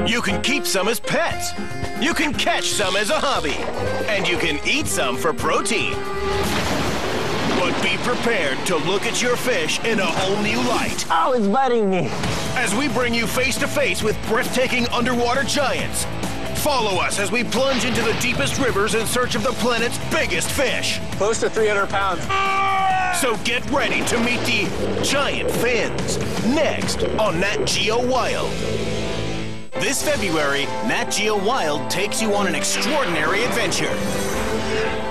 You can keep some as pets. You can catch some as a hobby. And you can eat some for protein. But be prepared to look at your fish in a whole new light. Oh, it's biting me. As we bring you face to face with breathtaking underwater giants. Follow us as we plunge into the deepest rivers in search of the planet's biggest fish. Close to 300 pounds. So get ready to meet the giant fins. Next on Nat Geo Wild. This February, Nat Geo Wild takes you on an extraordinary adventure.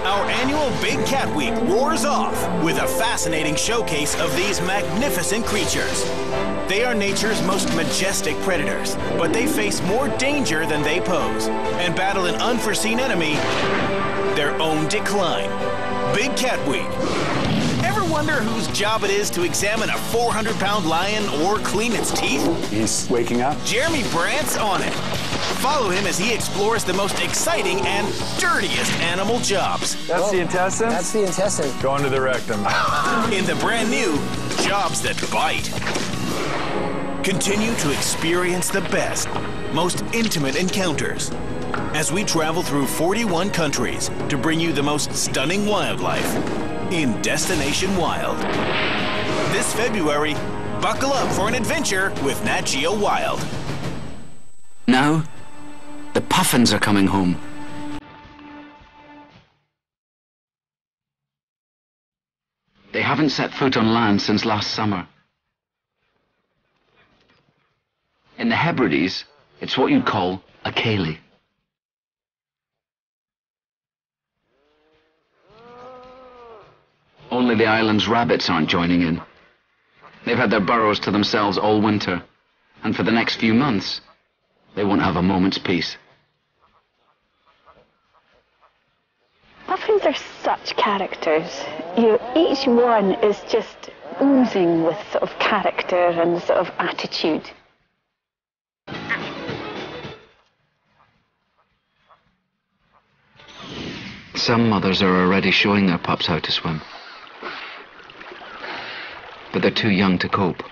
Our annual Big Cat Week roars off with a fascinating showcase of these magnificent creatures. They are nature's most majestic predators, but they face more danger than they pose and battle an unforeseen enemy, their own decline. Big Cat Week. Ever wonder whose job it is to examine a 400-pound lion or clean its teeth? He's waking up. Jeremy Brandt's on it. Follow him as he explores the most exciting and dirtiest animal jobs. That's the intestine? That's the intestine. Going to the rectum. In the brand new Jobs That Bite. Continue to experience the best, most intimate encounters as we travel through 41 countries to bring you the most stunning wildlife in Destination Wild. This February, buckle up for an adventure with Nat Geo Wild. Now, the puffins are coming home. They haven't set foot on land since last summer. In the Hebrides, it's what you'd call a ceilidh. Only the island's rabbits aren't joining in. They've had their burrows to themselves all winter, and for the next few months, they won't have a moment's peace. Puffins are such characters. Each one is just oozing with sort of character and sort of attitude. Some mothers are already showing their pups how to swim, but they're too young to cope.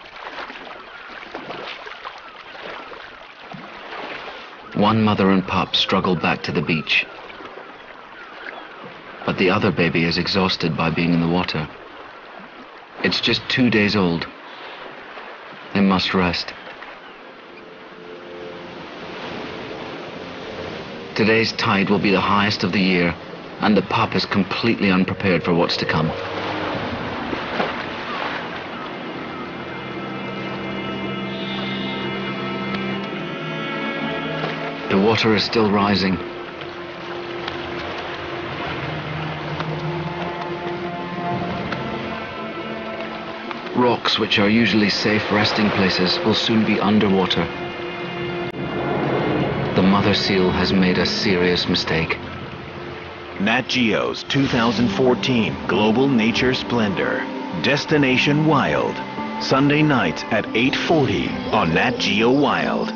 One mother and pup struggle back to the beach, but the other baby is exhausted by being in the water. It's just 2 days old. They must rest. Today's tide will be the highest of the year, and the pup is completely unprepared for what's to come. The water is still rising. Rocks, which are usually safe resting places, will soon be underwater. The mother seal has made a serious mistake. Nat Geo's 2014 Global Nature Splendor, Destination Wild, Sunday nights at 8:40 on Nat Geo Wild.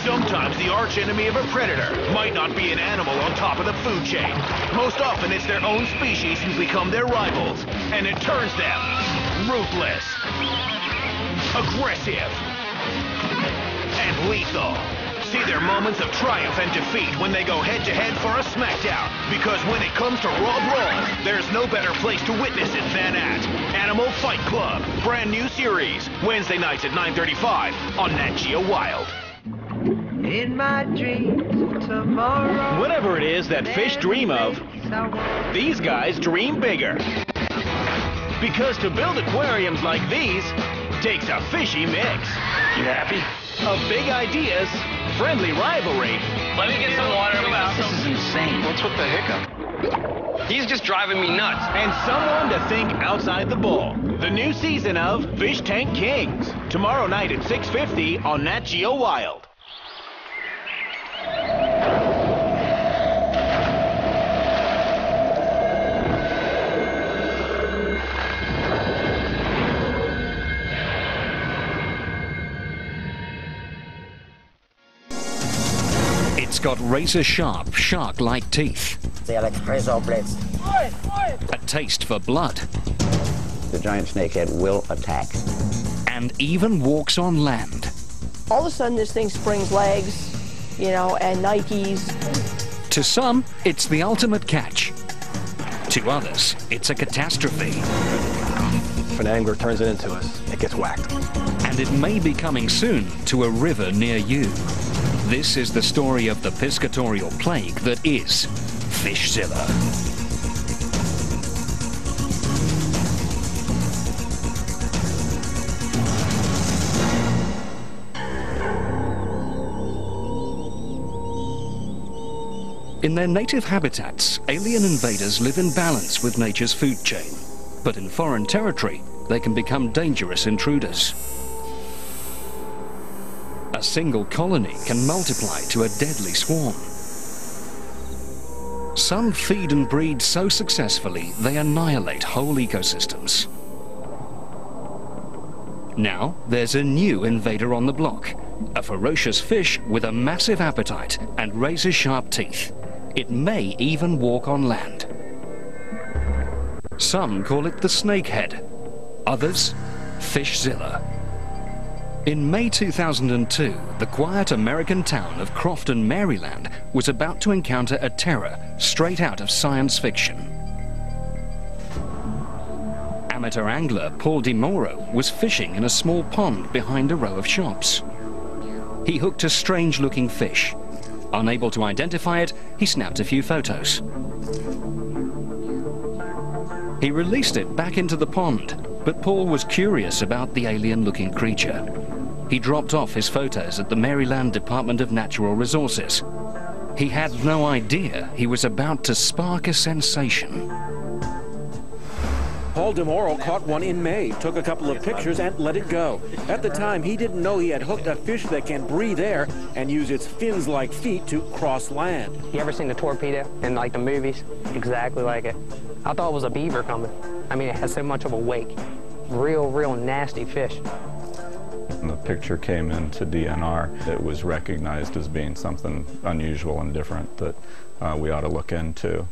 Sometimes the arch enemy of a predator might not be an animal on top of the food chain. Most often it's their own species who become their rivals, and it turns them ruthless, aggressive, and lethal. See their moments of triumph and defeat when they go head-to-head for a smackdown. Because when it comes to Raw Brawl, there's no better place to witness it than at Animal Fight Club. Brand new series, Wednesday nights at 9:35 on Nat Geo Wild. In my dreams of tomorrow. Whatever it is that fish dream of, these guys dream bigger. Because to build aquariums like these takes a fishy mix. You happy? Of big ideas, friendly rivalry. Let me get some water in my mouth. This is insane. What's with the hiccup? He's just driving me nuts. And someone to think outside the ball. The new season of Fish Tank Kings. Tomorrow night at 6:50 on Nat Geo Wild. It's got razor-sharp, shark-like teeth. They are like razor blades. A taste for blood. The giant snakehead will attack. And even walks on land. All of a sudden, this thing springs legs, you know, and Nikes. To some, it's the ultimate catch. To others, it's a catastrophe. If an angler turns it into us, it gets whacked. And it may be coming soon to a river near you. This is the story of the piscatorial plague that is Fishzilla. In their native habitats, alien invaders live in balance with nature's food chain. But in foreign territory, they can become dangerous intruders. A single colony can multiply to a deadly swarm. Some feed and breed so successfully they annihilate whole ecosystems. Now there's a new invader on the block, a ferocious fish with a massive appetite and razor-sharp teeth. It may even walk on land. Some call it the snakehead, others Fishzilla. In May 2002, the quiet American town of Crofton, Maryland, was about to encounter a terror straight out of science fiction. Amateur angler Paul DiMoro was fishing in a small pond behind a row of shops. He hooked a strange-looking fish. Unable to identify it, he snapped a few photos. He released it back into the pond, but Paul was curious about the alien-looking creature. He dropped off his photos at the Maryland Department of Natural Resources. He had no idea he was about to spark a sensation. Paul DiMoro caught one in May, took a couple of pictures and let it go. At the time, he didn't know he had hooked a fish that can breathe air and use its fins-like feet to cross land. You ever seen the torpedo in like the movies? Exactly like it. I thought it was a beaver coming. I mean, it has so much of a wake. Real nasty fish. When the picture came into DNR, it was recognized as being something unusual and different that we ought to look into.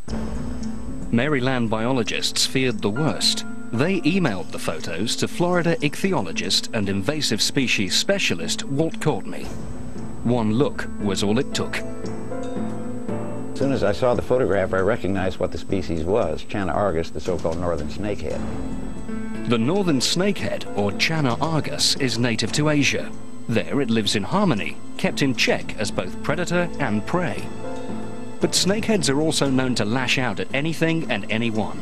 Maryland biologists feared the worst. They emailed the photos to Florida ichthyologist and invasive species specialist Walt Courtney. One look was all it took. As soon as I saw the photograph, I recognized what the species was, Channa argus, the so-called northern snakehead. The northern snakehead, or Channa argus, is native to Asia. There it lives in harmony, kept in check as both predator and prey. But snakeheads are also known to lash out at anything and anyone.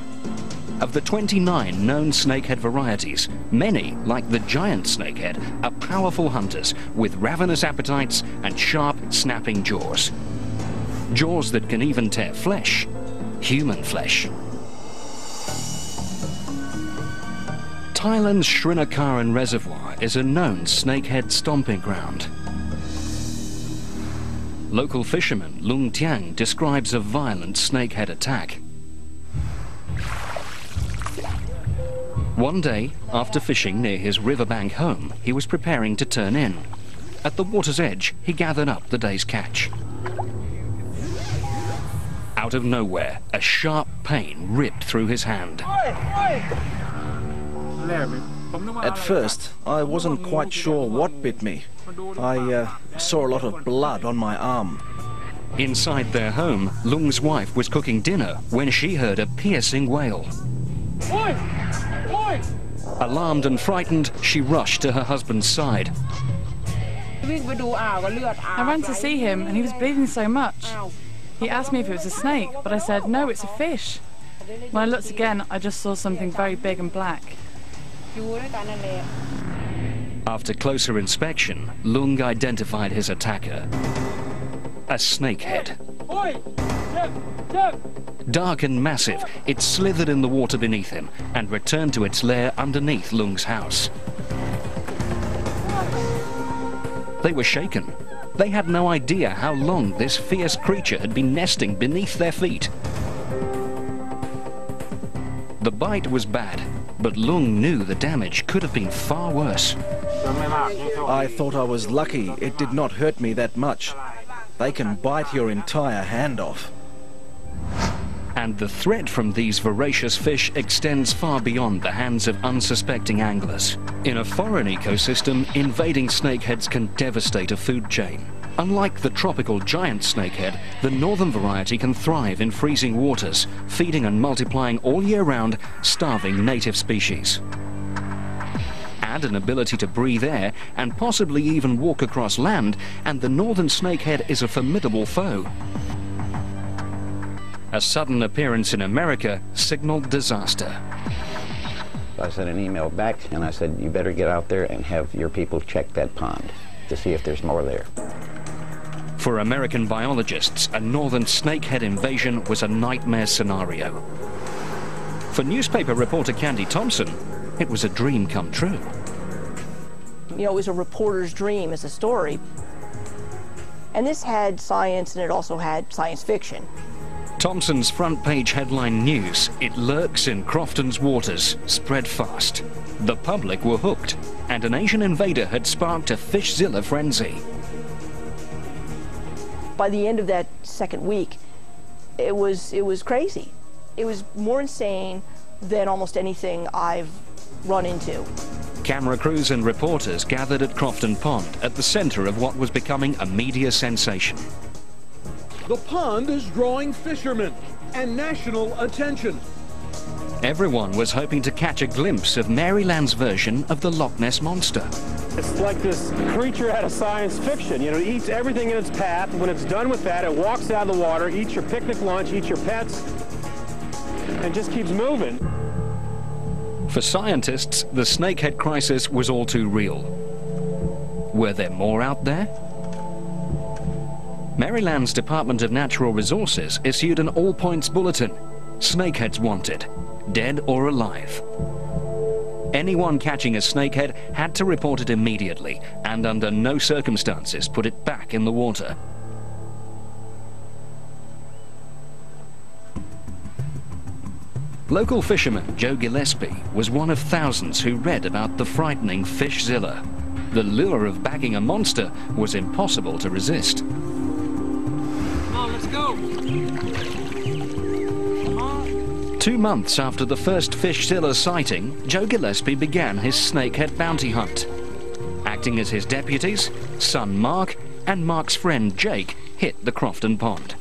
Of the 29 known snakehead varieties, many, like the giant snakehead, are powerful hunters with ravenous appetites and sharp, snapping jaws. Jaws that can even tear flesh, human flesh. Thailand's Srinacaran Reservoir is a known snakehead stomping ground. Local fisherman Lung Tiang describes a violent snakehead attack. One day, after fishing near his riverbank home, he was preparing to turn in. At the water's edge, he gathered up the day's catch. Out of nowhere, a sharp pain ripped through his hand. At first, I wasn't quite sure what bit me. I saw a lot of blood on my arm. Inside their home, Lung's wife was cooking dinner when she heard a piercing wail. Oi! Oi! Alarmed and frightened, she rushed to her husband's side. I ran to see him and he was bleeding so much. He asked me if it was a snake, but I said, no, it's a fish. When I looked again, I just saw something very big and black. After closer inspection, Lung identified his attacker. A snakehead. Dark and massive, it slithered in the water beneath him and returned to its lair underneath Lung's house. They were shaken. They had no idea how long this fierce creature had been nesting beneath their feet. The bite was bad, but Lung knew the damage could have been far worse. I thought I was lucky it did not hurt me that much. They can bite your entire hand off. And the threat from these voracious fish extends far beyond the hands of unsuspecting anglers. In a foreign ecosystem, invading snakeheads can devastate a food chain. Unlike the tropical giant snakehead, the northern variety can thrive in freezing waters, feeding and multiplying all year round, starving native species. Add an ability to breathe air and possibly even walk across land, and the northern snakehead is a formidable foe. A sudden appearance in America signaled disaster. I sent an email back and I said, you better get out there and have your people check that pond to see if there's more there. For American biologists, a northern snakehead invasion was a nightmare scenario. For newspaper reporter Candy Thompson, it was a dream come true. You know, it was a reporter's dream as a story. And this had science and it also had science fiction. Thompson's front-page headline news, "It lurks in Crofton's waters," spread fast. The public were hooked, and an Asian invader had sparked a Fishzilla frenzy. By the end of that second week, it was crazy. It was more insane than almost anything I've run into. Camera crews and reporters gathered at Crofton Pond at the center of what was becoming a media sensation. The pond is drawing fishermen and national attention. Everyone was hoping to catch a glimpse of Maryland's version of the Loch Ness Monster. It's like this creature out of science fiction. You know, it eats everything in its path. When it's done with that, it walks out of the water, eats your picnic lunch, eats your pets, and just keeps moving. For scientists, the snakehead crisis was all too real. Were there more out there? Maryland's Department of Natural Resources issued an all-points bulletin. Snakeheads wanted, dead or alive. Anyone catching a snakehead had to report it immediately and under no circumstances put it back in the water. Local fisherman Joe Gillespie was one of thousands who read about the frightening Fishzilla. The lure of bagging a monster was impossible to resist. Come on, let's go. 2 months after the first Fishzilla sighting, Joe Gillespie began his snakehead bounty hunt. Acting as his deputies, son Mark and Mark's friend Jake hit the Crofton Pond.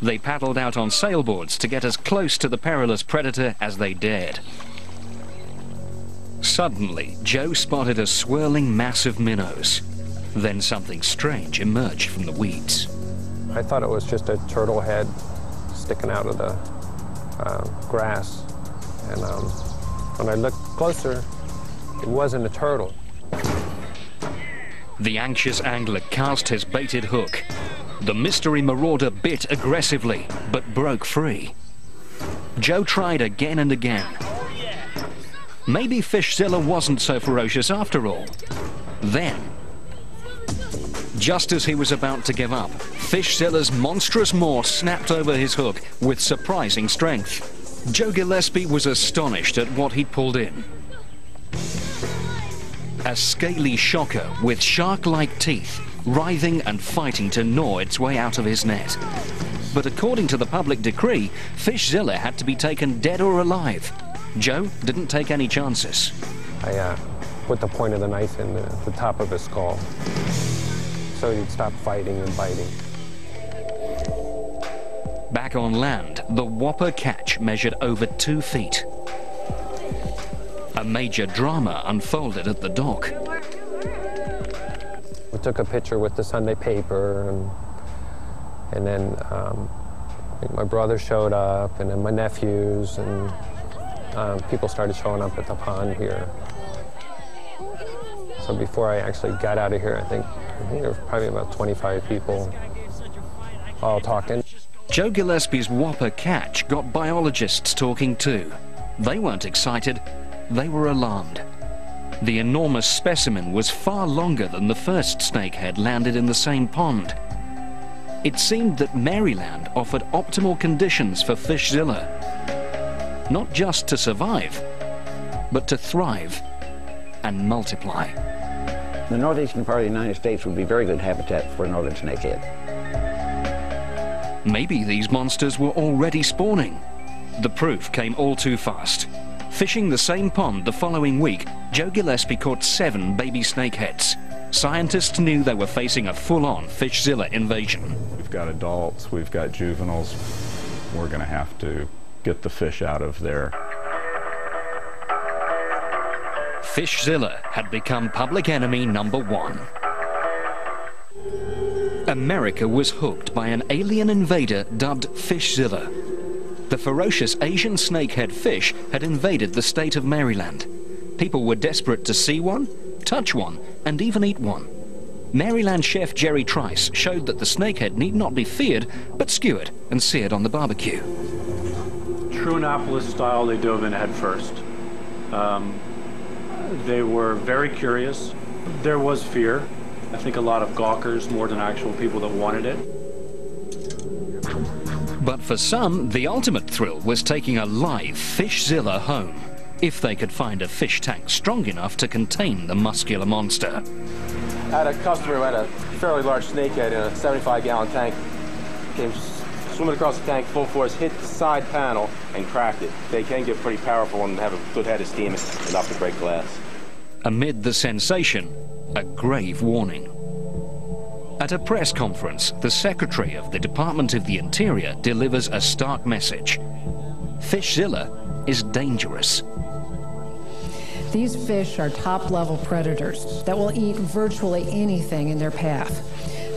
They paddled out on sailboards to get as close to the perilous predator as they dared. Suddenly, Joe spotted a swirling mass of minnows. Then something strange emerged from the weeds. I thought it was just a turtle head sticking out of the grass. And when I looked closer, it wasn't a turtle. The anxious angler cast his baited hook. The mystery marauder bit aggressively, but broke free. Joe tried again and again. Maybe Fishzilla wasn't so ferocious after all. Then, just as he was about to give up, Fishzilla's monstrous maw snapped over his hook with surprising strength. Joe Gillespie was astonished at what he'd pulled in. A scaly shocker with shark-like teeth, writhing and fighting to gnaw its way out of his net. But according to the public decree, Fishzilla had to be taken dead or alive. Joe didn't take any chances. I put the point of the knife in the top of his skull, so he'd stop fighting and biting. Back on land, the whopper catch measured over 2 feet. A major drama unfolded at the dock. We took a picture with the Sunday paper, and then my brother showed up, and then my nephews, and people started showing up at the pond here. So before I actually got out of here, I think there were probably about 25 people all talking. Joe Gillespie's whopper catch got biologists talking too. They weren't excited, they were alarmed. The enormous specimen was far longer than the first snakehead landed in the same pond. It seemed that Maryland offered optimal conditions for Fishzilla. Not just to survive, but to thrive and multiply. The northeastern part of the United States would be very good habitat for northern snakehead. Maybe these monsters were already spawning. The proof came all too fast. Fishing the same pond the following week, Joe Gillespie caught 7 baby snakeheads. Scientists knew they were facing a full-on Fishzilla invasion. We've got adults, we've got juveniles. We're going to have to get the fish out of there. Fishzilla had become public enemy #1. America was hooked by an alien invader dubbed Fishzilla. The ferocious Asian snakehead fish had invaded the state of Maryland. People were desperate to see one, touch one, and even eat one. Maryland chef Jerry Trice showed that the snakehead need not be feared, but skewered and seared on the barbecue. True Annapolis style, they dove in head first. They were very curious. There was fear. I think a lot of gawkers more than actual people that wanted it. But for some, the ultimate thrill was taking a live Fishzilla home, if they could find a fish tank strong enough to contain the muscular monster. I had a customer who had a fairly large snakehead in a 75-gallon tank. Came swimming across the tank full force, hit the side panel, and cracked it. They can get pretty powerful and have a good head of steam enough to break glass. Amid the sensation, a grave warning. At a press conference, the Secretary of the Department of the Interior delivers a stark message. Fishzilla is dangerous. These fish are top-level predators that will eat virtually anything in their path.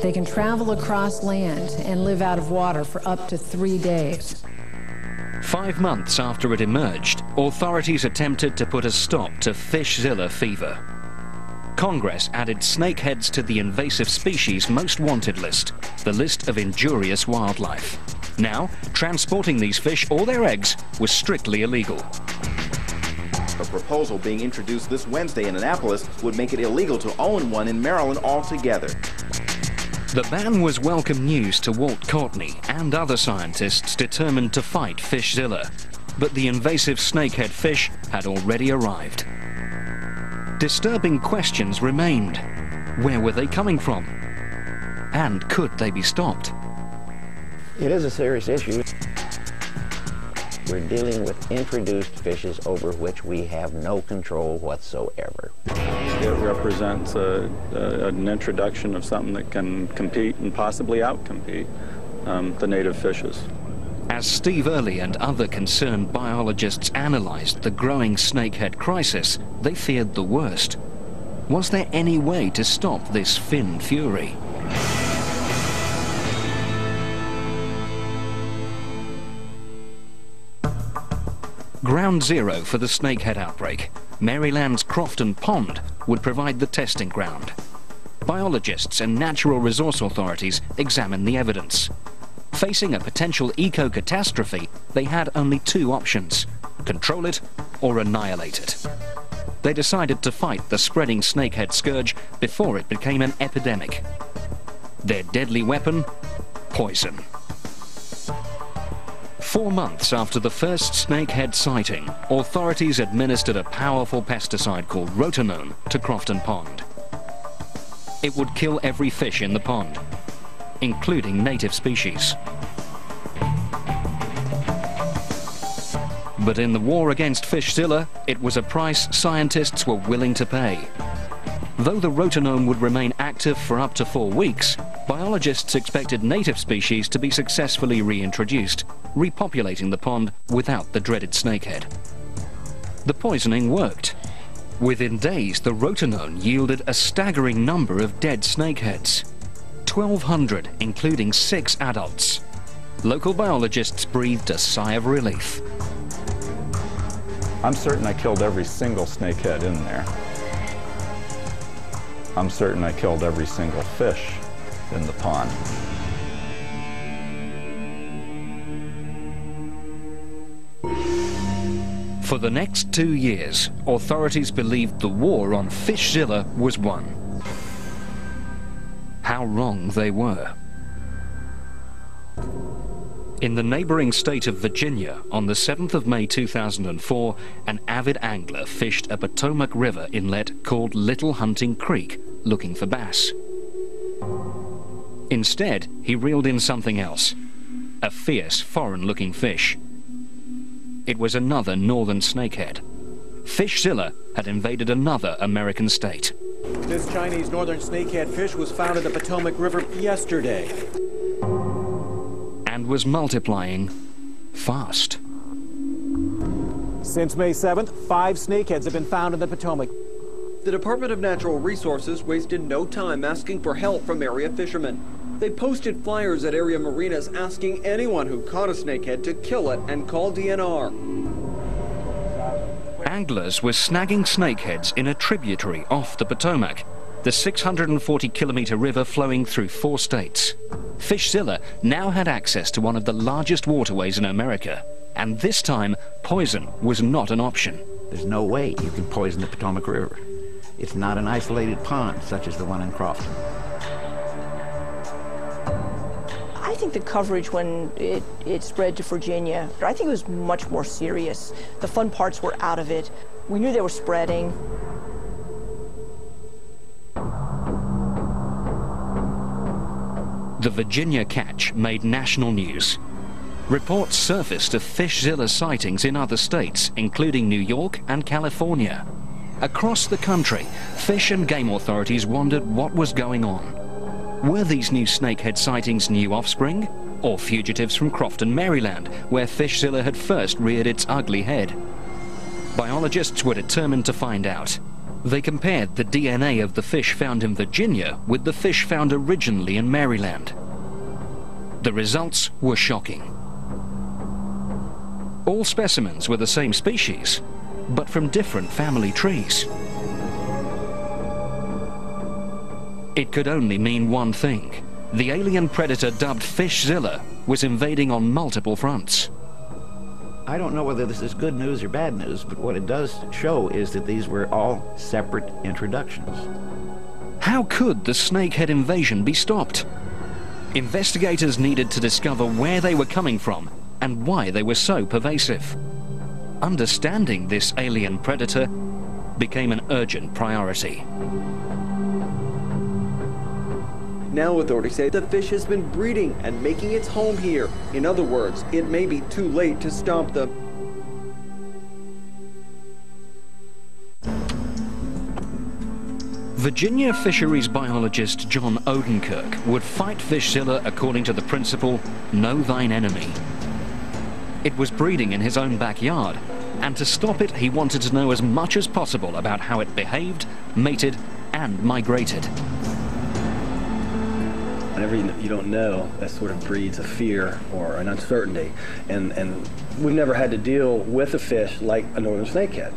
They can travel across land and live out of water for up to 3 days. 5 months after it emerged, authorities attempted to put a stop to Fishzilla fever. Congress added snakeheads to the invasive species most wanted list, the list of injurious wildlife. Now, transporting these fish or their eggs was strictly illegal. A proposal being introduced this Wednesday in Annapolis would make it illegal to own one in Maryland altogether. The ban was welcome news to Walt Courtney and other scientists determined to fight Fishzilla. But the invasive snakehead fish had already arrived. Disturbing questions remained. Where were they coming from? And could they be stopped? It is a serious issue. We're dealing with introduced fishes over which we have no control whatsoever. It represents an introduction of something that can compete and possibly outcompete the native fishes. As Steve Early and other concerned biologists analyzed the growing snakehead crisis, they feared the worst. Was there any way to stop this fin fury? Ground zero for the snakehead outbreak, Maryland's Crofton Pond, would provide the testing ground. Biologists and natural resource authorities examined the evidence. Facing a potential eco-catastrophe, they had only 2 options: control it or annihilate it. They decided to fight the spreading snakehead scourge before it became an epidemic. Their deadly weapon? Poison. 4 months after the first snakehead sighting, authorities administered a powerful pesticide called rotenone to Crofton Pond. It would kill every fish in the pond, including native species. But in the war against Fishzilla, it was a price scientists were willing to pay. Though the rotenome would remain active for up to 4 weeks, biologists expected native species to be successfully reintroduced, repopulating the pond without the dreaded snakehead. The poisoning worked. Within days, the rotenone yielded a staggering number of dead snakeheads. 1,200, including 6 adults. Local biologists breathed a sigh of relief. I'm certain I killed every single snakehead in there. I'm certain I killed every single fish in the pond. For the next 2 years, authorities believed the war on Fishzilla was won. How wrong they were. In the neighboring state of Virginia, on the 7th of May 2004, an avid angler fished a Potomac River inlet called Little Hunting Creek, looking for bass. Instead, he reeled in something else, a fierce, foreign-looking fish. It was another northern snakehead. Fishzilla had invaded another American state. This Chinese northern snakehead fish was found in the Potomac River yesterday. And was multiplying fast. Since May 7th, 5 snakeheads have been found in the Potomac. The Department of Natural Resources wasted no time asking for help from area fishermen. They posted flyers at area marinas asking anyone who caught a snakehead to kill it and call DNR. Anglers were snagging snakeheads in a tributary off the Potomac, the 640-kilometer river flowing through 4 states. Fishzilla now had access to one of the largest waterways in America, and this time, poison was not an option. There's no way you can poison the Potomac River. It's not an isolated pond such as the one in Crofton. I think the coverage when it spread to Virginia, I think it was much more serious. The fun parts were out of it. We knew they were spreading. The Virginia catch made national news. Reports surfaced of Fishzilla sightings in other states, including New York and California. Across the country, fish and game authorities wondered what was going on. Were these new snakehead sightings new offspring, or fugitives from Crofton, Maryland, where Fishzilla had first reared its ugly head? Biologists were determined to find out. They compared the DNA of the fish found in Virginia with the fish found originally in Maryland. The results were shocking. All specimens were the same species, but from different family trees. It could only mean one thing. The alien predator dubbed Fishzilla was invading on multiple fronts. I don't know whether this is good news or bad news, but what it does show is that these were all separate introductions. How could the snakehead invasion be stopped? Investigators needed to discover where they were coming from and why they were so pervasive. Understanding this alien predator became an urgent priority. Now authorities say the fish has been breeding and making its home here. In other words, it may be too late to stop them. Virginia fisheries biologist John Odenkirk would fight Fishzilla according to the principle, know thine enemy. It was breeding in his own backyard, and to stop it he wanted to know as much as possible about how it behaved, mated, and migrated. Whenever you don't know, that sort of breeds a fear or an uncertainty. And we've never had to deal with a fish like a northern snakehead.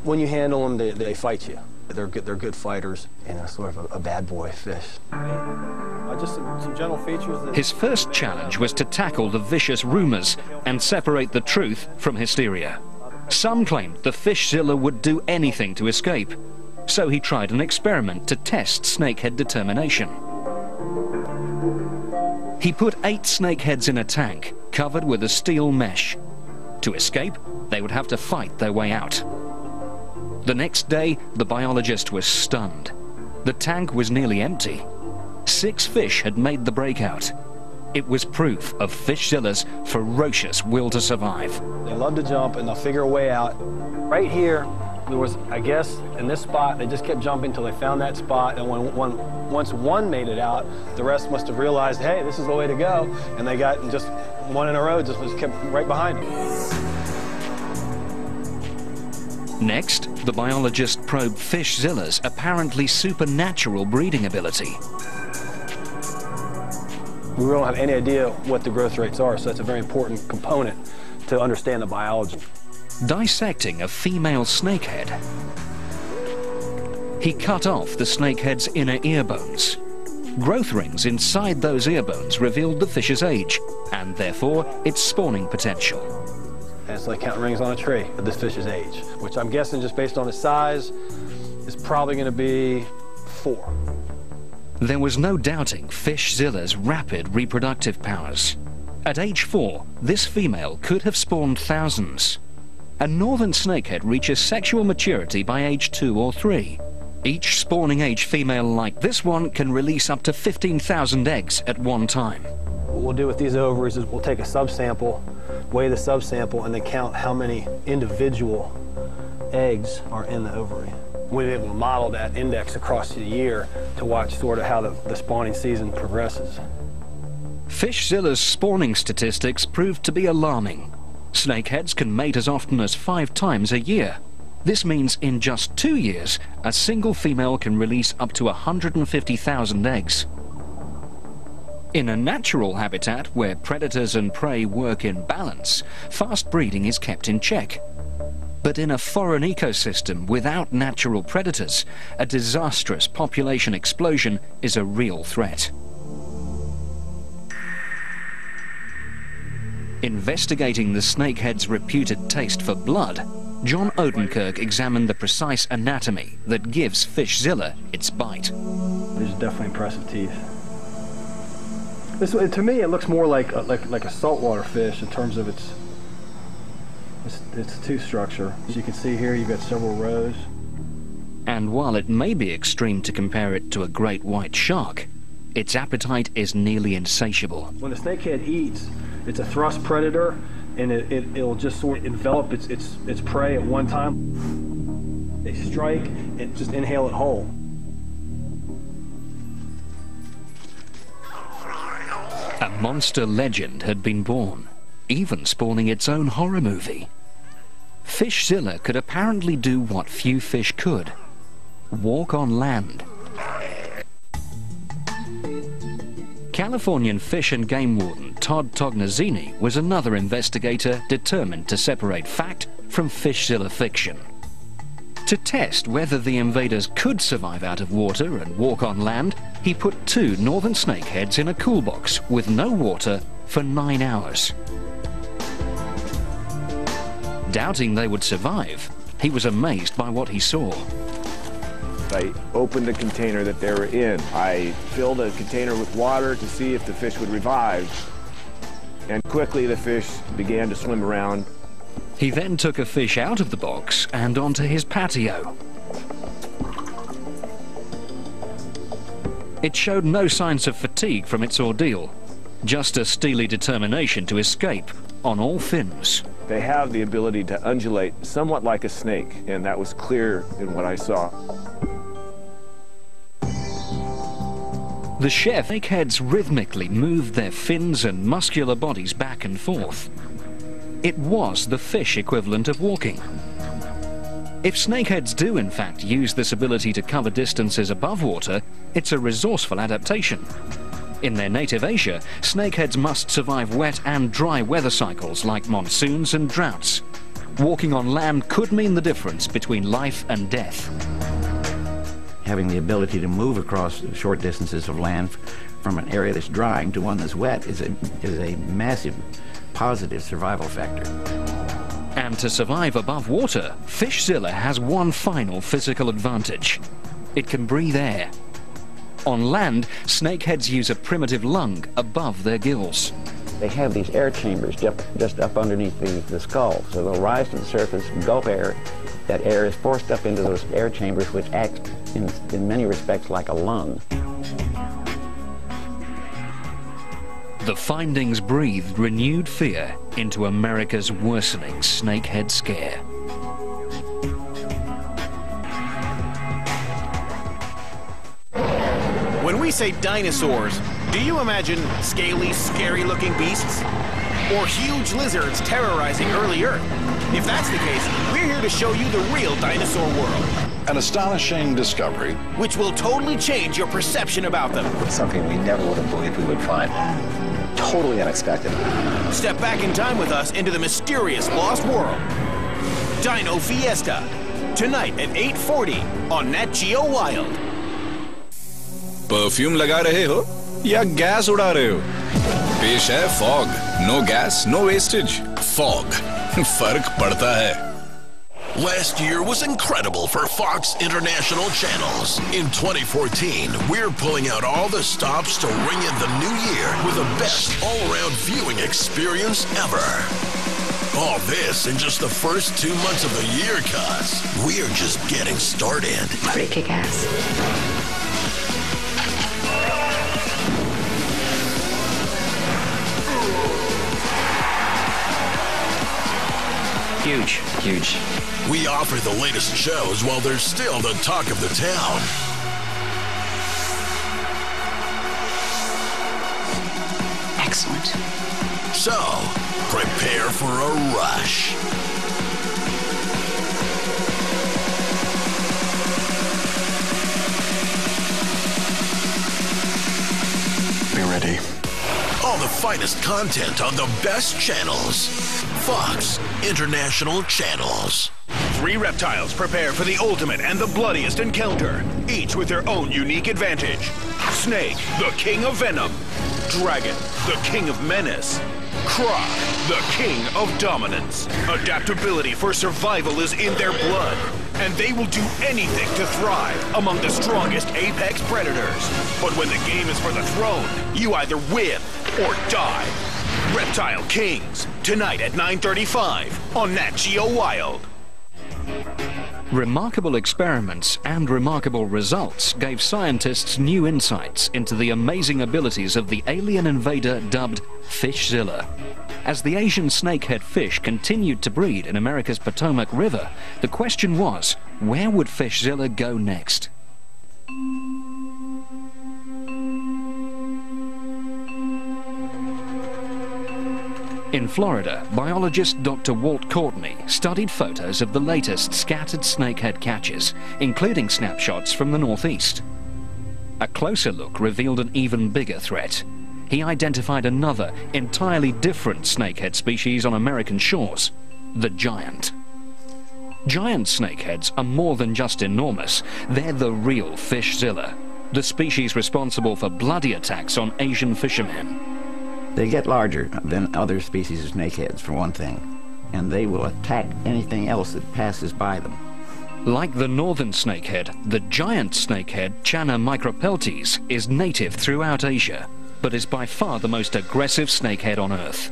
When you handle them, they fight you. They're good fighters and a sort of a bad boy fish. Just some general features. His first challenge was to tackle the vicious rumors and separate the truth from hysteria. Some claimed the Fishzilla would do anything to escape. So he tried an experiment to test snakehead determination. He put 8 snakeheads in a tank, covered with a steel mesh. To escape, they would have to fight their way out. The next day, the biologist was stunned. The tank was nearly empty. 6 fish had made the breakout. It was proof of Fishzilla's ferocious will to survive. They love to jump and they'll figure a way out. Right here, there was, I guess, in this spot, they just kept jumping until they found that spot, and once one made it out, the rest must have realized, hey, this is the way to go, and they got just one in a row, just was kept right behind them. Next, the biologist probed Fishzilla's apparently supernatural breeding ability. We don't have any idea what the growth rates are, so that's a very important component to understand the biology. Dissecting a female snakehead, he cut off the snakehead's inner ear bones. Growth rings inside those ear bones revealed the fish's age, and therefore its spawning potential. And it's like counting rings on a tree at this fish's age, which I'm guessing just based on its size is probably going to be 4. There was no doubting Fishzilla's rapid reproductive powers. At age 4, this female could have spawned thousands. A northern snakehead reaches sexual maturity by age 2 or 3. Each spawning age female like this one can release up to 15,000 eggs at one time. What we'll do with these ovaries is we'll take a subsample, weigh the subsample, and then count how many individual eggs are in the ovary. We'll be able to model that index across the year to watch sort of how the spawning season progresses. Fishzilla's spawning statistics proved to be alarming. Snakeheads can mate as often as 5 times a year. This means in just 2 years, a single female can release up to 150,000 eggs. In a natural habitat where predators and prey work in balance, fast breeding is kept in check. But in a foreign ecosystem without natural predators, a disastrous population explosion is a real threat. Investigating the snakehead's reputed taste for blood, John Odenkirk examined the precise anatomy that gives Fishzilla its bite. These are definitely impressive teeth. This, to me, it looks more like a saltwater fish in terms of its tooth structure. As you can see here, you've got several rows. And while it may be extreme to compare it to a great white shark, its appetite is nearly insatiable. When the snakehead eats, it's a thrust predator, and it'll just sort of envelop its prey at one time. They strike and just inhale it whole. A monster legend had been born, even spawning its own horror movie. Fishzilla could apparently do what few fish could: walk on land. Californian Fish and Game Warden Todd Tognazzini was another investigator determined to separate fact from Fishzilla fiction. To test whether the invaders could survive out of water and walk on land, he put 2 northern snakeheads in a cool box with no water for 9 hours. Doubting they would survive, he was amazed by what he saw. I opened the container that they were in. I filled a container with water to see if the fish would revive. And quickly the fish began to swim around. He then took a fish out of the box and onto his patio. It showed no signs of fatigue from its ordeal, just a steely determination to escape on all fins. They have the ability to undulate somewhat like a snake, and that was clear in what I saw. The snakeheads rhythmically moved their fins and muscular bodies back and forth. It was the fish equivalent of walking. If snakeheads do in fact use this ability to cover distances above water, it's a resourceful adaptation. In their native Asia, snakeheads must survive wet and dry weather cycles like monsoons and droughts. Walking on land could mean the difference between life and death. Having the ability to move across short distances of land from an area that's drying to one that's wet is a massive positive survival factor. And to survive above water, Fishzilla has one final physical advantage. It can breathe air. On land, snakeheads use a primitive lung above their gills. They have these air chambers just up underneath the skull, so they'll rise to the surface, gulp air. That air is forced up into those air chambers, which act in many respects like a lung. The findings breathed renewed fear into America's worsening snakehead scare. When we say dinosaurs, do you imagine scaly, scary-looking beasts? Or huge lizards terrorizing early Earth? If that's the case, we're here to show you the real dinosaur world. An astonishing discovery. Which will totally change your perception about them. Something we never would have believed we would find. Totally unexpected. Step back in time with us into the mysterious lost world. Dino Fiesta. Tonight at 8:40 on Nat Geo Wild. Perfume लगा रहे हो या gas उड़ा रहे हो? पेश है Fog. No gas, no wastage. Fog. फर्क पड़ता है. Last year was incredible for Fox International channels. In 2014, we're pulling out all the stops to ring in the new year with the best all-around viewing experience ever. All this in just the first 2 months of the year, cuz we're just getting started. Pretty kick-ass. Huge. Huge. We offer the latest shows while they're still the talk of the town. Excellent. So, prepare for a rush. Be ready. All the finest content on the best channels. Fox International Channels. 3 reptiles prepare for the ultimate and the bloodiest encounter, each with their own unique advantage. Snake, the king of venom. Dragon, the king of menace. Croc, the king of dominance. Adaptability for survival is in their blood, and they will do anything to thrive among the strongest apex predators. But when the game is for the throne, you either win or die. Reptile Kings, tonight at 9:35 on Nat Geo Wild. Remarkable experiments and remarkable results gave scientists new insights into the amazing abilities of the alien invader dubbed Fishzilla. As the Asian snakehead fish continued to breed in America's Potomac River, the question was, where would Fishzilla go next? In Florida, biologist Dr. Walt Courtney studied photos of the latest scattered snakehead catches, including snapshots from the northeast. A closer look revealed an even bigger threat. He identified another, entirely different snakehead species on American shores, the giant. Giant snakeheads are more than just enormous, they're the real Fishzilla, the species responsible for bloody attacks on Asian fishermen. They get larger than other species of snakeheads, for one thing, and they will attack anything else that passes by them. Like the northern snakehead, the giant snakehead, Channa micropeltes, is native throughout Asia, but is by far the most aggressive snakehead on Earth.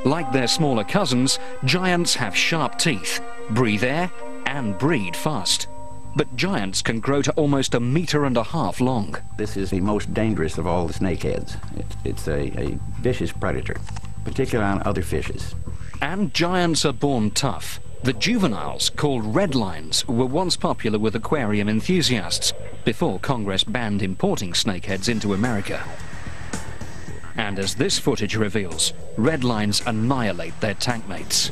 Like their smaller cousins, giants have sharp teeth, breathe air, and breed fast. But giants can grow to almost 1.5 meters long. This is the most dangerous of all the snakeheads. It's a vicious predator, particularly on other fishes. And giants are born tough. The juveniles, called redlines, were once popular with aquarium enthusiasts before Congress banned importing snakeheads into America. And as this footage reveals, redlines annihilate their tank mates.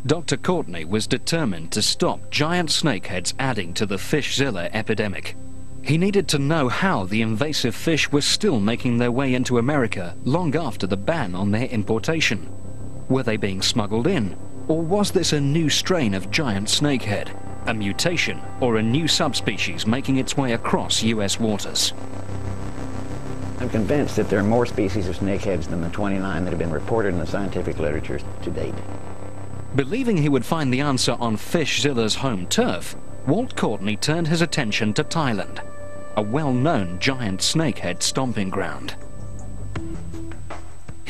Dr. Courtney was determined to stop giant snakeheads adding to the Fishzilla epidemic. He needed to know how the invasive fish were still making their way into America long after the ban on their importation. Were they being smuggled in? Or was this a new strain of giant snakehead, a mutation or a new subspecies making its way across U.S. waters? I'm convinced that there are more species of snakeheads than the 29 that have been reported in the scientific literature to date. Believing he would find the answer on Fishzilla's home turf, Walt Courtney turned his attention to Thailand, a well-known giant snakehead stomping ground.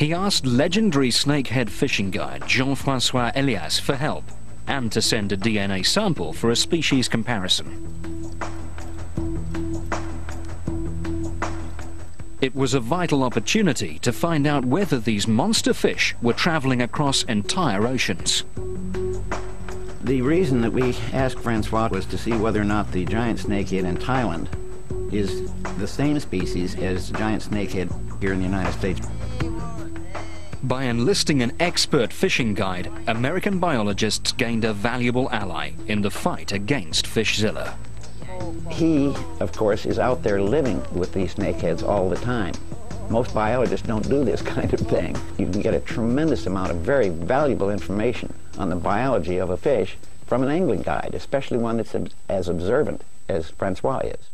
He asked legendary snakehead fishing guide Jean-Francois Elias for help and to send a DNA sample for a species comparison. It was a vital opportunity to find out whether these monster fish were traveling across entire oceans. The reason that we asked Francois was to see whether or not the giant snakehead in Thailand is the same species as giant snakehead here in the United States. By enlisting an expert fishing guide, American biologists gained a valuable ally in the fight against Fishzilla. He, of course, is out there living with these snakeheads all the time. Most biologists don't do this kind of thing. You can get a tremendous amount of very valuable information on the biology of a fish from an angling guide, especially one that's as observant as Francois is.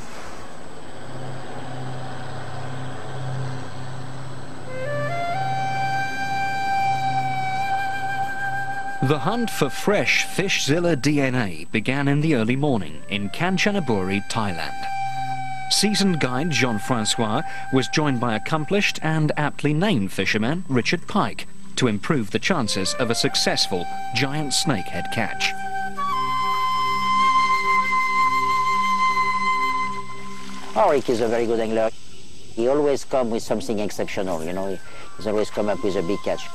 The hunt for fresh Fishzilla DNA began in the early morning in Kanchanaburi, Thailand. Seasoned guide Jean-Francois was joined by accomplished and aptly named fisherman Richard Pike to improve the chances of a successful giant snakehead catch. Rick is a very good angler. He always comes with something exceptional, you know. He's always come up with a big catch.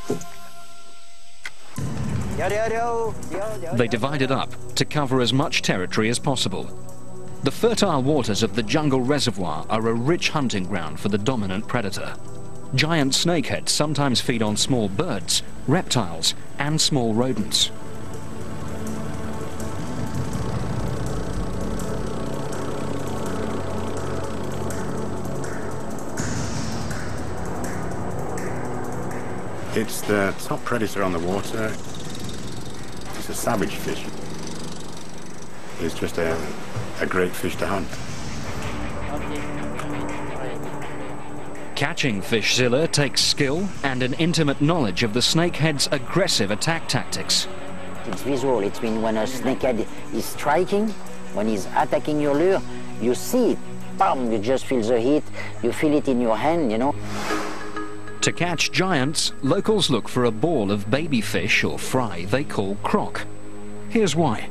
They divided up to cover as much territory as possible. The fertile waters of the jungle reservoir are a rich hunting ground for the dominant predator. Giant snakeheads sometimes feed on small birds, reptiles, and small rodents. It's the top predator on the water. It's a savage fish. It's just a great fish to hunt. Catching Fishzilla takes skill and an intimate knowledge of the snakehead's aggressive attack tactics. It's visual. It's when a snakehead is striking, when he's attacking your lure, you see it. Bam! You just feel the heat. You feel it in your hand, you know. To catch giants, locals look for a ball of baby fish or fry they call croc. Here's why.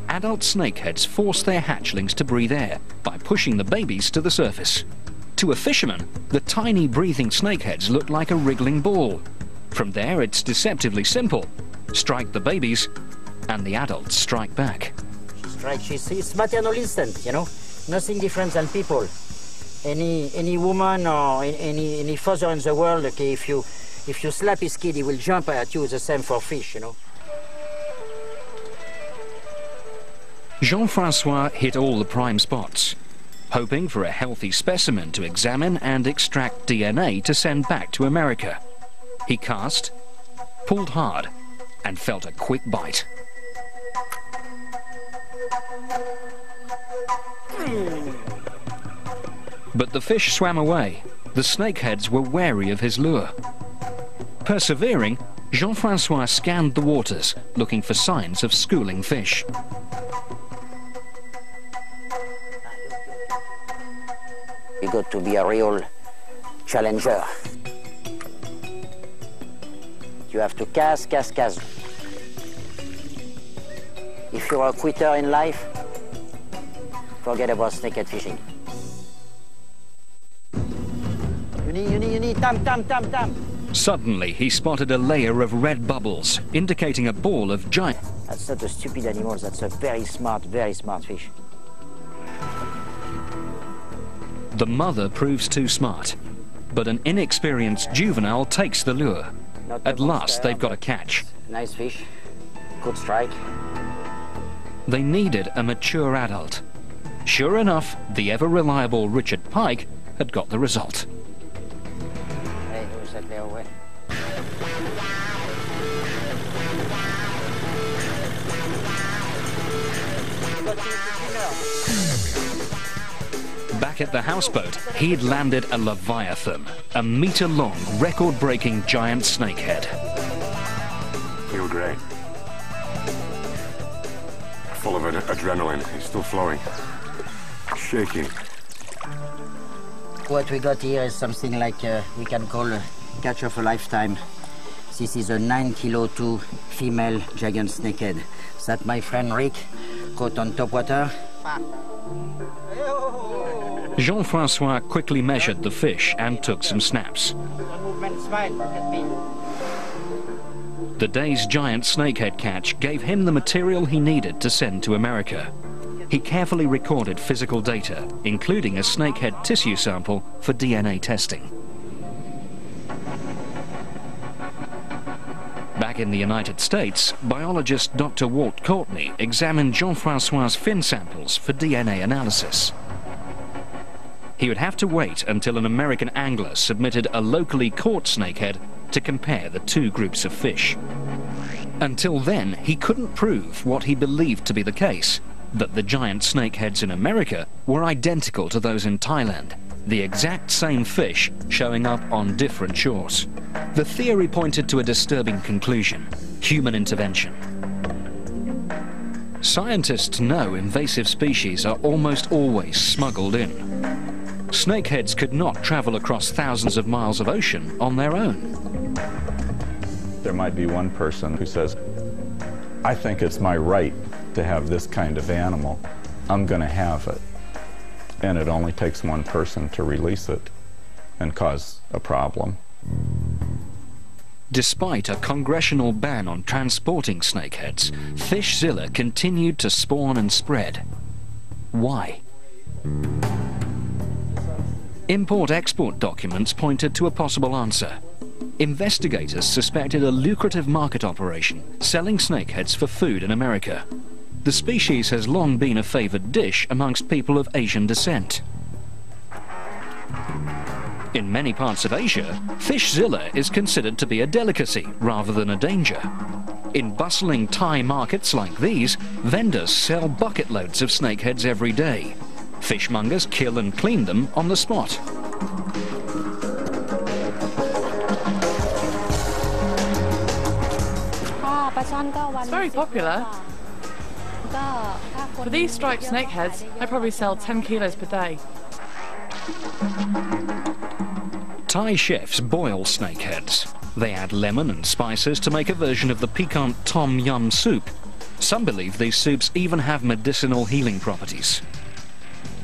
Adult snakeheads force their hatchlings to breathe air by pushing the babies to the surface. To a fisherman, the tiny breathing snakeheads look like a wriggling ball. From there, it's deceptively simple. Strike the babies, and the adults strike back. It's maternal instinct, you know. Nothing different than people. Any woman or any father in the world, okay, if you slap his kid, he will jump at you. The same for fish, you know. Jean-Francois hit all the prime spots, hoping for a healthy specimen to examine and extract DNA to send back to America. He cast, pulled hard, and felt a quick bite. But the fish swam away. The snakeheads were wary of his lure. Persevering, Jean-Francois scanned the waters, looking for signs of schooling fish. You got to be a real challenger. You have to cast. If you're a quitter in life, forget about snakehead fishing. You need tam. Suddenly, he spotted a layer of red bubbles, indicating a ball of giant. That's not a stupid animal, that's a very smart fish. The mother proves too smart, but an inexperienced juvenile takes the lure. At last, they've got a catch. Nice fish, good strike. They needed a mature adult. Sure enough, the ever-reliable Richard Pike had got the result. Hey, who's that there away? Back at the houseboat, he'd landed a leviathan, a meter-long, record-breaking giant snakehead. Feel great. Full of adrenaline. It's still flowing. Shaking. What we got here is something like we can call catch of a lifetime. This is a 9 kilo 2 female giant snakehead that my friend Rick caught on top water. Jean-Francois quickly measured the fish and took some snaps. The day's giant snakehead catch gave him the material he needed to send to America. He carefully recorded physical data, including a snakehead tissue sample for DNA testing. Back in the United States, biologist Dr. Walt Courtney examined Jean-Francois' fin samples for DNA analysis. He would have to wait until an American angler submitted a locally caught snakehead to compare the two groups of fish. Until then, he couldn't prove what he believed to be the case, that the giant snakeheads in America were identical to those in Thailand, the exact same fish showing up on different shores. The theory pointed to a disturbing conclusion: human intervention. Scientists know invasive species are almost always smuggled in. Snakeheads could not travel across thousands of miles of ocean on their own. There might be one person who says, I think it's my right to have this kind of animal. I'm going to have it. And it only takes one person to release it and cause a problem. Despite a congressional ban on transporting snakeheads, Fishzilla continued to spawn and spread. Why? Import-export documents pointed to a possible answer. Investigators suspected a lucrative market operation selling snakeheads for food in America. The species has long been a favored dish amongst people of Asian descent. In many parts of Asia, Fishzilla is considered to be a delicacy rather than a danger. In bustling Thai markets like these, vendors sell bucket loads of snakeheads every day. Fishmongers kill and clean them on the spot. It's very popular. For these striped snakeheads, I probably sell 10 kilos per day. Thai chefs boil snakeheads. They add lemon and spices to make a version of the piquant tom yum soup. Some believe these soups even have medicinal healing properties.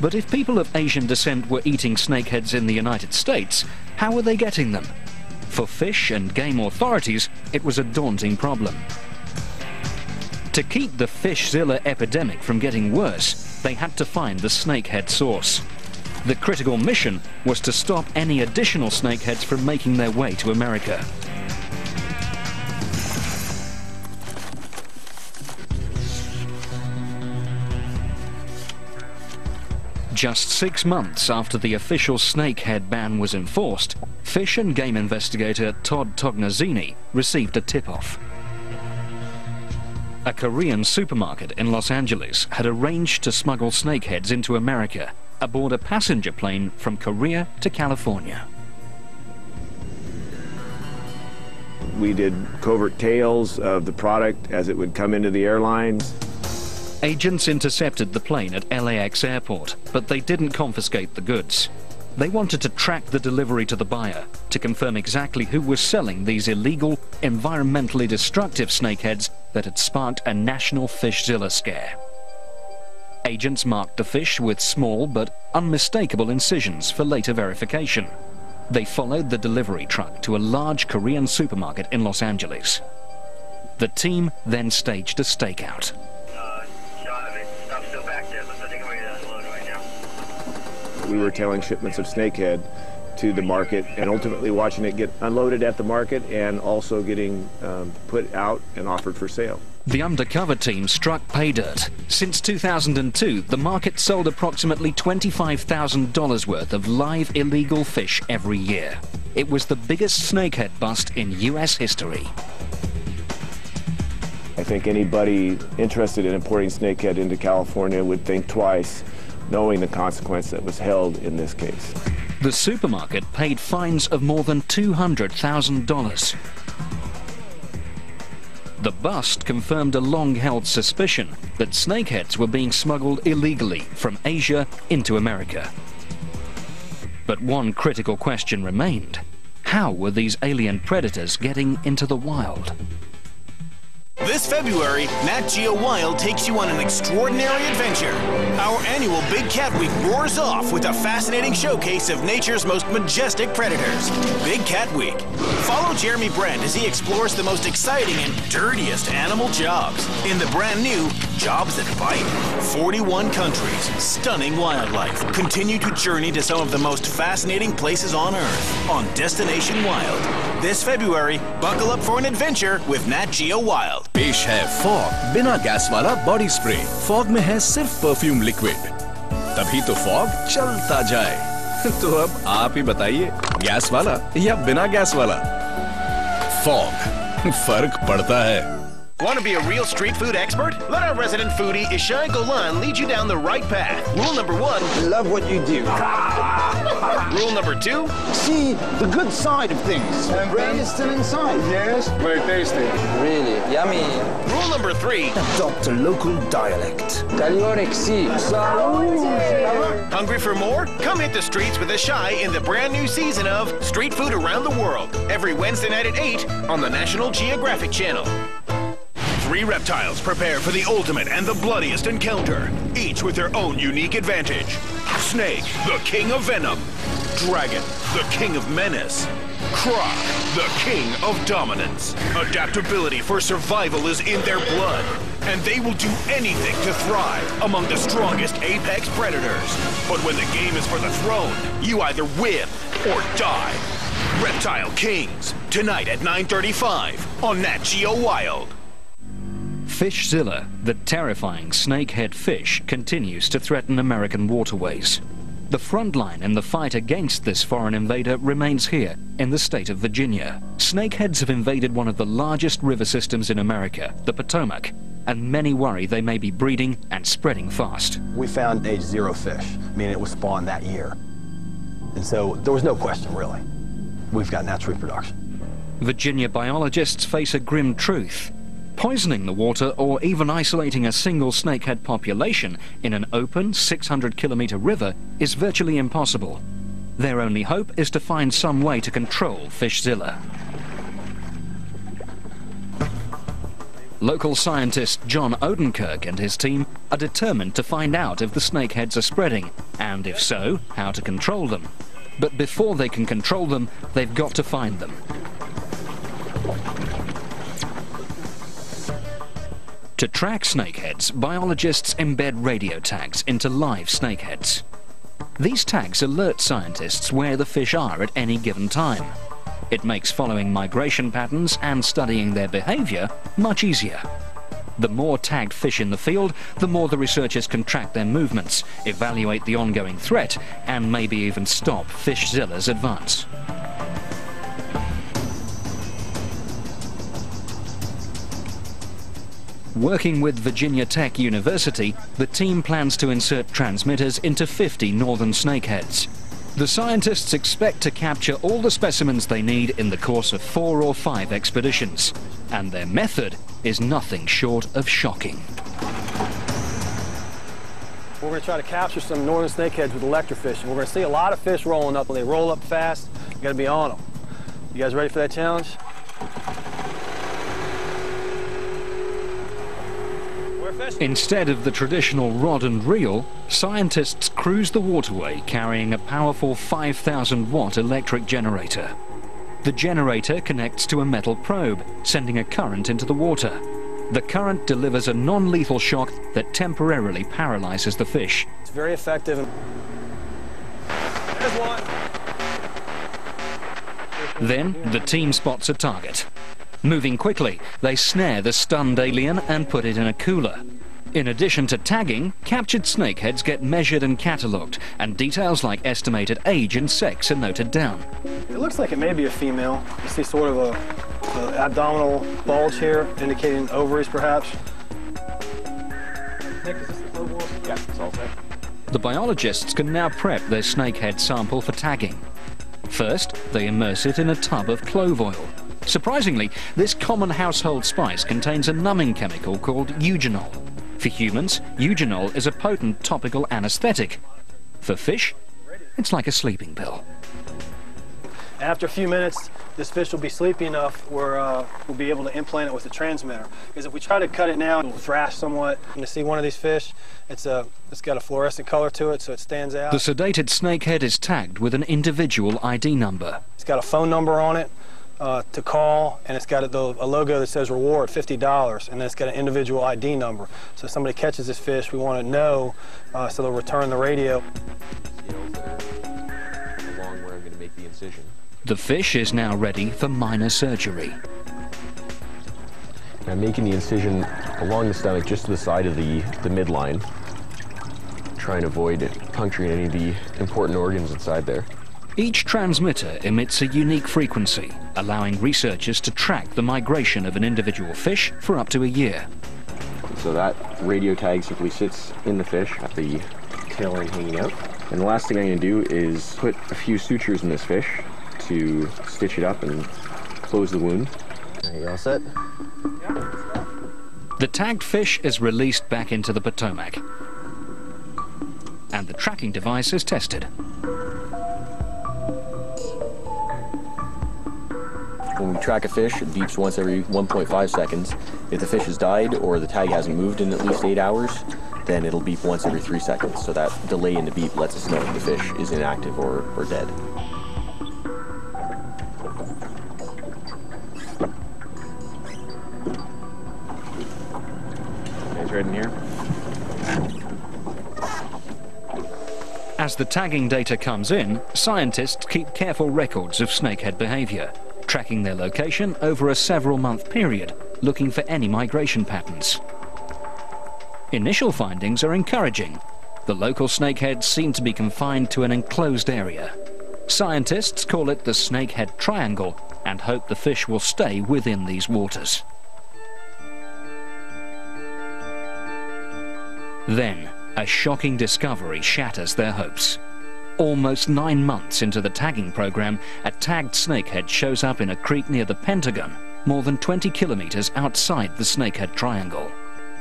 But if people of Asian descent were eating snakeheads in the United States, how were they getting them? For fish and game authorities, it was a daunting problem. To keep the Fishzilla epidemic from getting worse, they had to find the snakehead source. The critical mission was to stop any additional snakeheads from making their way to America. Just 6 months after the official snakehead ban was enforced, fish and game investigator Todd Tognazzini received a tip-off. A Korean supermarket in Los Angeles had arranged to smuggle snakeheads into America aboard a passenger plane from Korea to California. We did covert tails of the product as it would come into the airlines. Agents intercepted the plane at LAX airport, but they didn't confiscate the goods. They wanted to track the delivery to the buyer to confirm exactly who was selling these illegal, environmentally destructive snakeheads that had sparked a national Fishzilla scare. Agents marked the fish with small but unmistakable incisions for later verification. They followed the delivery truck to a large Korean supermarket in Los Angeles. The team then staged a stakeout. We were tailing shipments of snakehead to the market and ultimately watching it get unloaded at the market and also getting put out and offered for sale. The undercover team struck pay dirt. Since 2002, the market sold approximately $25,000 worth of live illegal fish every year. It was the biggest snakehead bust in U.S. history. I think anybody interested in importing snakehead into California would think twice, knowing the consequence that was held in this case. The supermarket paid fines of more than $200,000. The bust confirmed a long-held suspicion that snakeheads were being smuggled illegally from Asia into America. But one critical question remained. How were these alien predators getting into the wild? This February, Nat Geo Wild takes you on an extraordinary adventure. Our annual Big Cat Week roars off with a fascinating showcase of nature's most majestic predators. Big Cat Week. Follow Jeremy Brent as he explores the most exciting and dirtiest animal jobs in the brand new Jobs That Bite. 41 countries, stunning wildlife. Continue to journey to some of the most fascinating places on Earth on Destination Wild. This February, buckle up for an adventure with Nat Geo Wild. पेश है fog, बिना gas वाला body spray. Fog में है सिर्फ perfume liquid, तभी तो fog चलता जाए। तो अब आप ही बताइए, गैस वाला या बिना गैस वाला? फॉग, फर्क पड़ता है। Want to be a real street food expert? Let our resident foodie Ishai Golan lead you down the right path. Rule number 1, love what you do. Rule number 2, see the good side of things. And brain is still inside. Yes, very tasty. Really, yummy. Rule number 3, adopt a local dialect. Hungry for more? Come hit the streets with Ishai in the brand new season of Street Food Around the World, every Wednesday night at 8 on the National Geographic Channel. 3 reptiles prepare for the ultimate and the bloodiest encounter, each with their own unique advantage. Snake, the king of venom. Dragon, the king of menace. Croc, the king of dominance. Adaptability for survival is in their blood, and they will do anything to thrive among the strongest apex predators. But when the game is for the throne, you either win or die. Reptile Kings, tonight at 9:35 on Nat Geo Wild. Fishzilla, the terrifying snakehead fish, continues to threaten American waterways. The front line in the fight against this foreign invader remains here, in the state of Virginia. Snakeheads have invaded one of the largest river systems in America, the Potomac, and many worry they may be breeding and spreading fast. We found age 0 fish, meaning it was spawned that year. And so there was no question, really. We've got natural reproduction. Virginia biologists face a grim truth. Poisoning the water or even isolating a single snakehead population in an open 600-kilometer river is virtually impossible. Their only hope is to find some way to control Fishzilla. Local scientist John Odenkirk and his team are determined to find out if the snakeheads are spreading, and if so, how to control them. But before they can control them, they've got to find them. To track snakeheads, biologists embed radio tags into live snakeheads. These tags alert scientists where the fish are at any given time. It makes following migration patterns and studying their behavior much easier. The more tagged fish in the field, the more the researchers can track their movements, evaluate the ongoing threat, and maybe even stop Fishzilla's advance. Working with Virginia Tech University, the team plans to insert transmitters into 50 northern snakeheads. The scientists expect to capture all the specimens they need in the course of 4 or 5 expeditions, and their method is nothing short of shocking. We're going to try to capture some northern snakeheads with electrofish, and we're going to see a lot of fish rolling up. When they roll up fast, you got to be on them. You guys ready for that challenge? Instead of the traditional rod and reel, scientists cruise the waterway carrying a powerful 5,000-watt electric generator. The generator connects to a metal probe, sending a current into the water. The current delivers a non-lethal shock that temporarily paralyzes the fish. It's very effective. There's one. Then the team spots a target. Moving quickly, they snare the stunned alien and put it in a cooler. In addition to tagging, captured snakeheads get measured and catalogued, and details like estimated age and sex are noted down. It looks like it may be a female. You see sort of a abdominal bulge here, indicating ovaries perhaps. Nick, is this the clove wall? Yeah, it's all set. The biologists can now prep their snakehead sample for tagging. First, they immerse it in a tub of clove oil. Surprisingly, this common household spice contains a numbing chemical called eugenol. For humans, eugenol is a potent topical anesthetic. For fish, it's like a sleeping pill. After a few minutes, this fish will be sleepy enough where we'll be able to implant it with a transmitter. Because if we try to cut it now, it will thrash somewhat. And to see one of these fish, it's got a fluorescent color to it, so it stands out. The sedated snakehead is tagged with an individual ID number. It's got a phone number on it to call, and it's got a logo that says reward, $50, and then it's got an individual ID number. So if somebody catches this fish, we want to know, so they'll return the radio. Along where I'm going to make the incision. The fish is now ready for minor surgery. I'm making the incision along the stomach, just to the side of the midline. Try and avoid puncturing any of the important organs inside there. Each transmitter emits a unique frequency, allowing researchers to track the migration of an individual fish for up to a year. So that radio tag simply sits in the fish at the tail end hanging out. And the last thing I'm going to do is put a few sutures in this fish to stitch it up and close the wound. Are you all set? The tagged fish is released back into the Potomac, and the tracking device is tested. When we track a fish, it beeps once every 1.5 seconds. If the fish has died or the tag hasn't moved in at least 8 hours, then it'll beep once every 3 seconds. So that delay in the beep lets us know if the fish is inactive or dead. Guys right in here. As the tagging data comes in, scientists keep careful records of snakehead behavior, tracking their location over a several-month period, looking for any migration patterns. Initial findings are encouraging. The local snakeheads seem to be confined to an enclosed area. Scientists call it the Snakehead Triangle and hope the fish will stay within these waters. Then, a shocking discovery shatters their hopes. Almost 9 months into the tagging program, a tagged snakehead shows up in a creek near the Pentagon, more than 20 kilometers outside the Snakehead Triangle.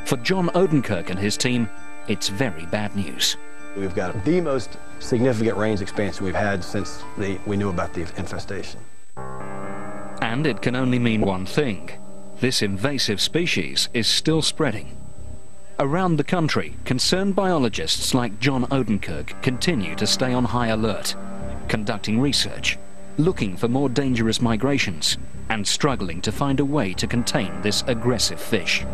For John Odenkirk and his team, it's very bad news. We've got the most significant range expansion we've had since we knew about the infestation. And it can only mean one thing. This invasive species is still spreading. Around the country, concerned biologists like John Odenkirk continue to stay on high alert, conducting research, looking for more dangerous migrations, and struggling to find a way to contain this aggressive fish.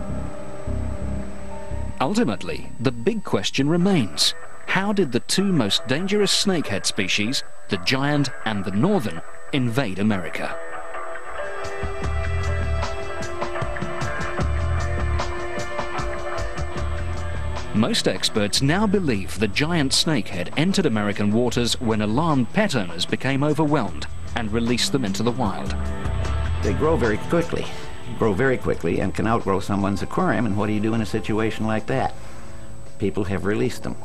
Ultimately, the big question remains: how did the two most dangerous snakehead species, the giant and the northern, invade America? Most experts now believe the giant snakehead entered American waters when alarmed pet owners became overwhelmed and released them into the wild. They grow very quickly, and can outgrow someone's aquarium, and what do you do in a situation like that? People have released them.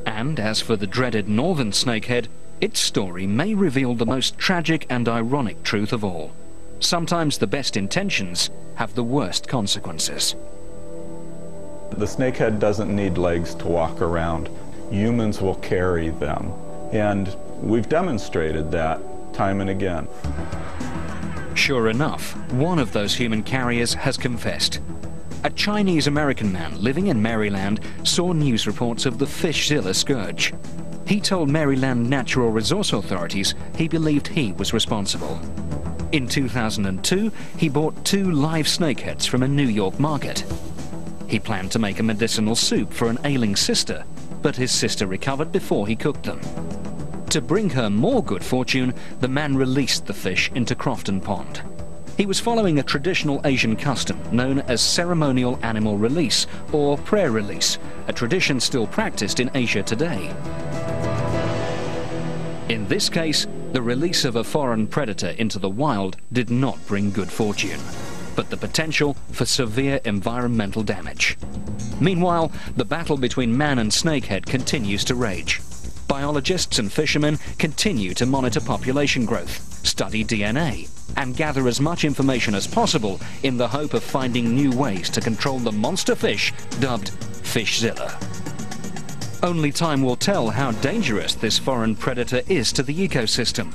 And as for the dreaded northern snakehead, its story may reveal the most tragic and ironic truth of all. Sometimes the best intentions have the worst consequences. The snakehead doesn't need legs to walk around. Humans will carry them. And we've demonstrated that time and again. Sure enough, one of those human carriers has confessed. A Chinese-American man living in Maryland saw news reports of the Fishzilla scourge. He told Maryland Natural Resource Authorities he believed he was responsible. In 2002, he bought 2 live snakeheads from a New York market. He planned to make a medicinal soup for an ailing sister, but his sister recovered before he cooked them. To bring her more good fortune, the man released the fish into Crofton Pond. He was following a traditional Asian custom known as ceremonial animal release, or prayer release, a tradition still practiced in Asia today. In this case, the release of a foreign predator into the wild did not bring good fortune, but the potential for severe environmental damage. Meanwhile, the battle between man and snakehead continues to rage. Biologists and fishermen continue to monitor population growth, study DNA, and gather as much information as possible in the hope of finding new ways to control the monster fish dubbed Fishzilla. Only time will tell how dangerous this foreign predator is to the ecosystem.